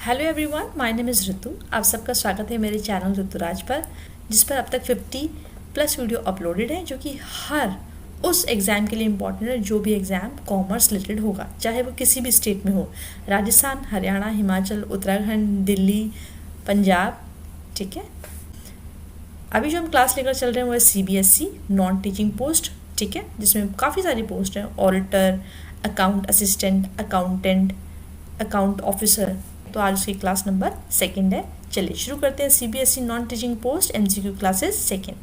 Hello everyone, my name is Ritu. आप सबका स्वागत है मेरे चैनल ऋतुराज पर, जिस पर अब तक 50 प्लस वीडियो अपलोडेड है, जो कि हर उस एग्ज़ाम के लिए इम्पॉर्टेंट है जो भी एग्ज़ाम कॉमर्स रिलेटेड होगा, चाहे वो किसी भी स्टेट में हो, राजस्थान, हरियाणा, हिमाचल, उत्तराखंड, दिल्ली, पंजाब। ठीक है, अभी जो हम क्लास लेकर चल रहे हैं वो है CBSE नॉन टीचिंग पोस्ट। ठीक है, जिसमें काफ़ी सारी पोस्ट हैं, auditor, account assistant, accountant, account officer. तो आज उसकी क्लास नंबर 2 है। चलिए शुरू करते हैं। CBSE non teaching post MCQ classes 2।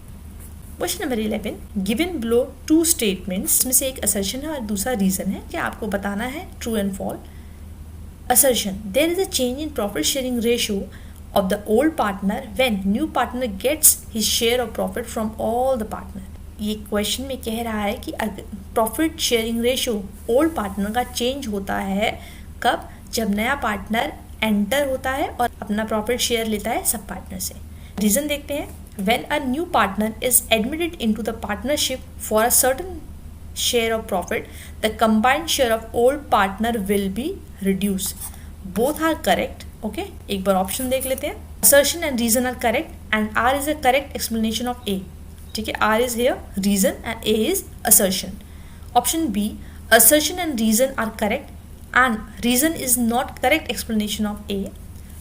Question number 11, given below 2 statements में से एक असर्शन है और दूसरा रीजन है कि आपको बताना है true and false. Assertion, there is a change in profit sharing ratio of the old partner when new partner gets his share of profit from all the partner। ये क्वेश्चन में कह रहा है कि profit sharing ratio old partner का change होता है कब? जब नया पार्टनर एंटर होता है और अपना प्रॉफिट शेयर लेता है सब पार्टनर से। रीजन देखते हैं। When a new partner is admitted into the partnership for a certain share of profit, the combined share of old partner will be reduced। Both are correct। Okay, एक बार option देख लेते हैं। Assertion and reason are correct and R is a correct explanation of A. ठीक है, R is here reason and A is assertion. Option B, assertion and reason are correct and reason is not correct explanation of A.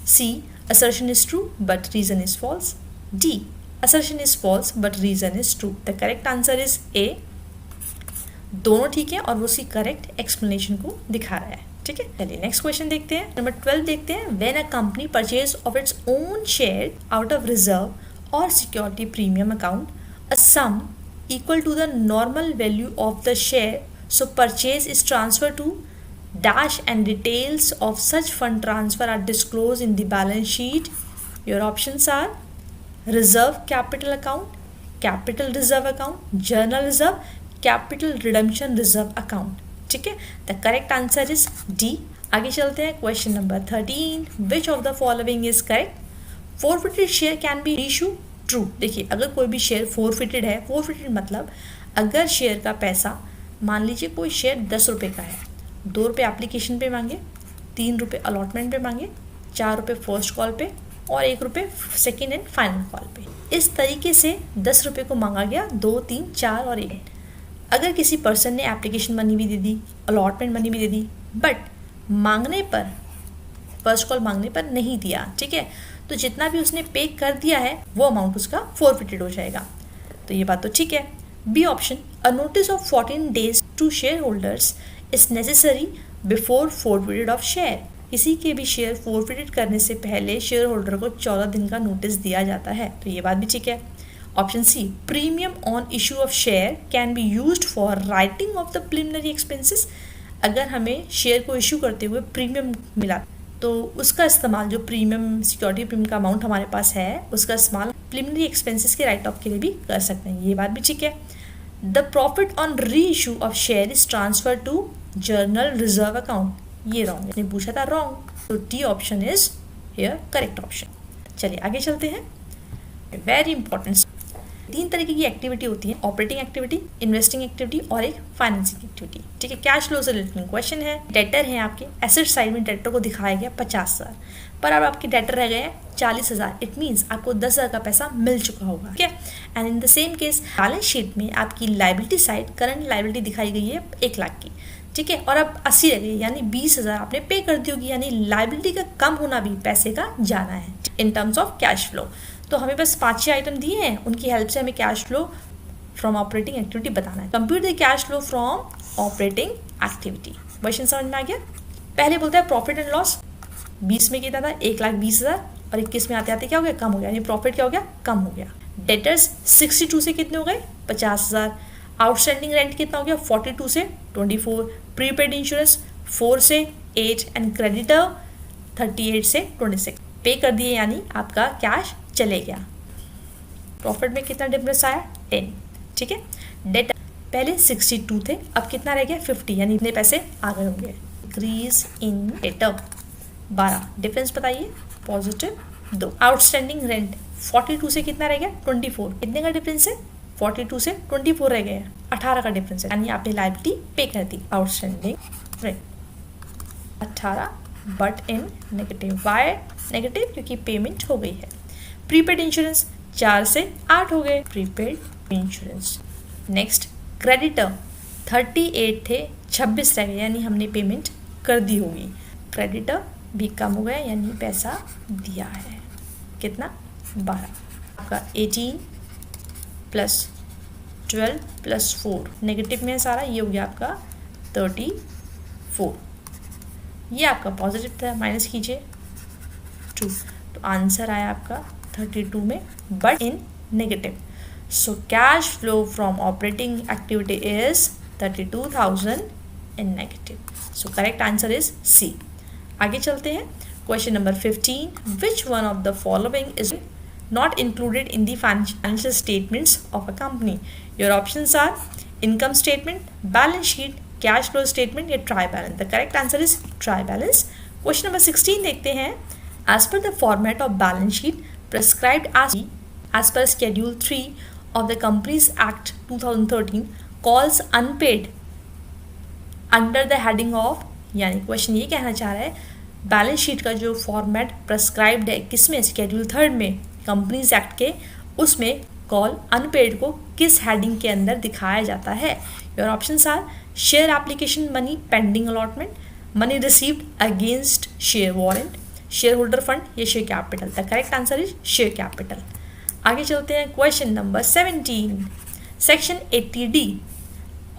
C, assertion is true but reason is false. D, assertion is false but reason is true. The correct answer is ए। दोनों ठीक है और वो C correct explanation को दिखा रहा है। ठीक है, चलिए नेक्स्ट क्वेश्चन देखते हैं। नंबर 12 देखते हैं। When a company purchase of its own share out of reserve और security premium account, a sum equal to the normal value of the share, so purchase is transfer to dash and details of such fund transfer are disclose in the balance sheet. Your options are reserve capital account, capital reserve account, general reserve, capital redemption reserve account. ठीक है, the correct answer is D. आगे चलते हैं। Question number 13, which of the following is correct? Forfeited share can B reissue. True. देखिए, अगर कोई भी share forfeited है, फोरफिटेड मतलब अगर शेयर का पैसा, मान लीजिए कोई शेयर 10 रुपये का है, 2 रुपये एप्लीकेशन पे मांगे, 3 रुपये अलॉटमेंट पे मांगे, 4 रुपये फर्स्ट कॉल पे और 1 रुपये सेकेंड एंड फाइनल कॉल पे। इस तरीके से 10 रुपये को मांगा गया, 2, 3, 4 और 1। अगर किसी पर्सन ने एप्लीकेशन मनी भी दे दी, अलॉटमेंट मनी भी दे दी, बट मांगने पर, फर्स्ट कॉल मांगने पर नहीं दिया, ठीक है, तो जितना भी उसने पे कर दिया है वो अमाउंट उसका फोरफिटेड हो जाएगा। तो ये बात तो ठीक है। B option, a notice of 14 days to share holders is necessary before forfeited of share. किसी के भी शेयर फोरफिटेड करने से पहले शेयर होल्डर को 14 दिन का नोटिस दिया जाता है। तो ये बात भी ठीक है। Option C, premium on issue of share can be used for writing off the preliminary expenses. अगर हमें शेयर को इशू करते हुए प्रीमियम मिला तो उसका इस्तेमाल, जो प्रीमियम सिक्योरिटी प्रीमियम का अमाउंट हमारे पास है, उसका इस्तेमाल प्रिलिमिनरी एक्सपेंसेस के राइट ऑफ के लिए भी कर सकते हैं। ये बात भी ठीक है। The profit on reissue of share is transfer to general reserve account. ये रॉन्ग, इसने पूछा था रॉन्ग, तो D option is here correct option. चलिए आगे चलते हैं। वेरी इंपॉर्टेंट, 3 तरीके की एक्टिविटी होती है, ऑपरेटिंग एक्टिविटी, इन्वेस्टिंग एक्टिविटी और एक फाइनेंसिंग एक्टिविटी। ठीक है, कैश फ्लो से रिलेटेड क्वेश्चन है। डेटर है आपके, एसेट साइड में डेटर को दिखाया गया 50,000, पर अब आपके डेटर रह गए 40,000। इट मीन्स आपको 10,000 का पैसा मिल चुका होगा। ठीक है, and in the same case balance sheet में आपकी लाइबिलिटी साइड, करंट लाइबिलिटी दिखाई गई है 1 लाख की। ठीक है, और अब 80 रह गई, यानी 20,000 आपने पे कर दी होगी, यानी लाइबिलिटी का कम होना भी पैसे का जाना है in terms of cash flow. तो हमें बस 5-6 आइटम दिए हैं, उनकी हेल्प से हमें cash flow from operating activity बताना है। Compute the cash flow from operating activity. Question समझ में आ गया? पहले बोलता है प्रॉफिट एंड लॉस। 20 में कितना था? 1,20,000 और 21 में आते आते क्या हो गया? कम हो गया, यानी प्रॉफिट क्या हो गया? कम हो गया। डेटर्स 62 से कितने हो गए? 50,000। आउटस्टैंडिंग रेंट कितना हो गया? 42 से 24। प्रीपेड इंश्योरेंस 4 से 8 एंड क्रेडिटर 38 से 26। पे कर दिए, यानी आपका कैश चले गया। प्रॉफिट में कितना डिफरेंस आया? 10। ठीक है, डेट पहले 62 थे, अब कितना रह गया? 50, यानी इतने पैसे आ गए होंगे। इंक्रीज इन डेटर 12, डिफरेंस बताइए? पॉजिटिव 2। आउटस्टैंडिंग रेंट 42 से कितना रह गया? 24। कितने का डिफरेंस है? 42 से 24 रह गया, 18 का डिफरेंस है, यानी आपने लायबिलिटी पे कर दी। Outstanding rent 18 but in negative. Why negative? क्योंकि पेमेंट हो गई है। प्रीपेड इंश्योरेंस 4 से 8 हो गए, प्रीपेड इंश्योरेंस। नेक्स्ट क्रेडिटर 38 थे, 26 रह गए, यानी हमने पेमेंट कर दी होगी। क्रेडिटर भी कम हो गया, यानी पैसा दिया है। कितना? 12। आपका 18 प्लस 12 प्लस 4 नेगेटिव में है सारा, ये हो गया आपका 34। ये आपका पॉजिटिव था, माइनस कीजिए 2, तो आंसर आया आपका 32 में, but in negative. So cash flow from operating activity is 32,000 in negative. So correct answer is C. आगे चलते हैं। Question number 15, which one of the following is not included in the financial statements of a company? Your options are income statement, balance sheet, cash flow statement या try balance. The correct answer is try balance. Question number 16 देखते हैं. As per the format of balance sheet prescribed as per Schedule 3 of the Companies Act 2013 calls unpaid under the heading of, यानी question ये कहना चाह रहा है balance sheet का जो फॉर्मेट प्रेस्क्राइब्ड है किसमें, शेड्यूल 3 में कंपनीज एक्ट के, उसमें कॉल अनपेड को किस हेडिंग के अंदर दिखाया जाता है? Your options are share application money pending allotment, money received against share warrant, share holder fund या share capital. The correct answer is share capital. आगे चलते हैं। Question number 17, section 80D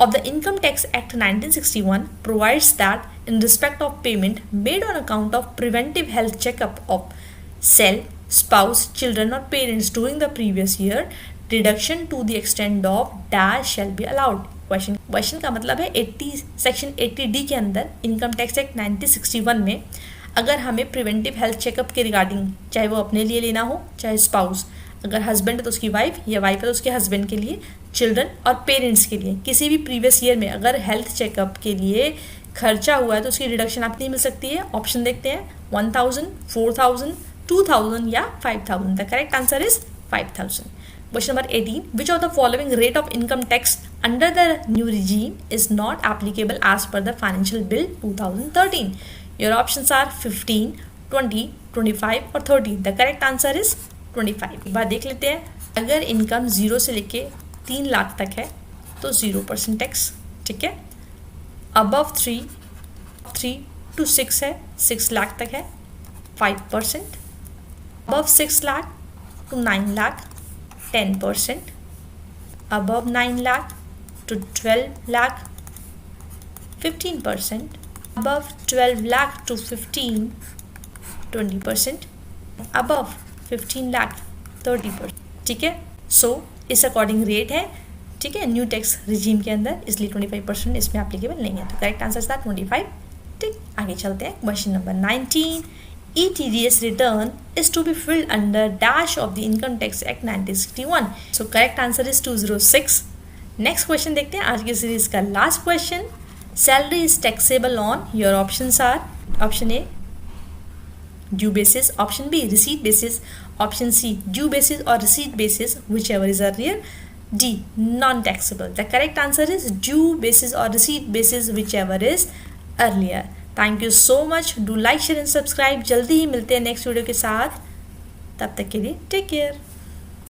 of the Income Tax Act 1961 provides that in respect of payment made on account of preventive health checkup of self, spouse, children or parents during the previous year, deduction to the extent of dash shall be allowed. Question का मतलब है section 80D के अंदर income tax act 1961 में अगर हमें preventive health checkup के regarding, चाहे वो अपने लिए लेना हो चाहे स्पाउस, अगर हस्बैंड है तो उसकी वाइफ या वाइफ है तो उसके हस्बैंड के लिए, चिल्ड्रन और पेरेंट्स के लिए, किसी भी प्रीवियस ईयर में अगर हेल्थ चेकअप के लिए खर्चा हुआ है तो उसकी डिडक्शन आपको नहीं मिल सकती है। ऑप्शन देखते हैं 1000, 4000, 2000 या 5000। The correct answer is 5000। Question number 18, which of the following rate of income tax under the new regime is not applicable as per the financial bill 2013? Your options are 15, 20, 25 और 30। The correct answer is 25। एक बार देख लेते हैं। अगर income 0 से लेके 3 लाख तक है तो 0% टैक्स, ठीक है। अबव 3 to 6 है, 6 लाख तक है 5%। Above 6 lakh to 9 lakh 10%। Above 9 lakh to 12 lakh 15%। Above 12 lakh to 15 20%। Above 15 lakh 30%, ठीक है। सो इस अकॉर्डिंग रेट है, ठीक है, न्यू टैक्स रिजीम के अंदर, इसलिए 25% इसमें एप्लीकेबल नहीं है। तो करेक्ट आंसर था 25, ठीक। आगे चलते हैं। Question number 19, ETDS return is to be filed under dash of the income tax act 1961। So correct answer is 206। Next question देखते हैं, आज की सीरीज का last question. Salary is taxable on, your options are, option A due basis, option B receipt basis, option C due basis और receipt basis, whichever is earlier, D non taxable. The correct answer is due basis और receipt basis, whichever is earlier. Thank you so much. Do like share and subscribe. जल्दी ही मिलते हैं next video के साथ, तब तक के लिए टेक केयर।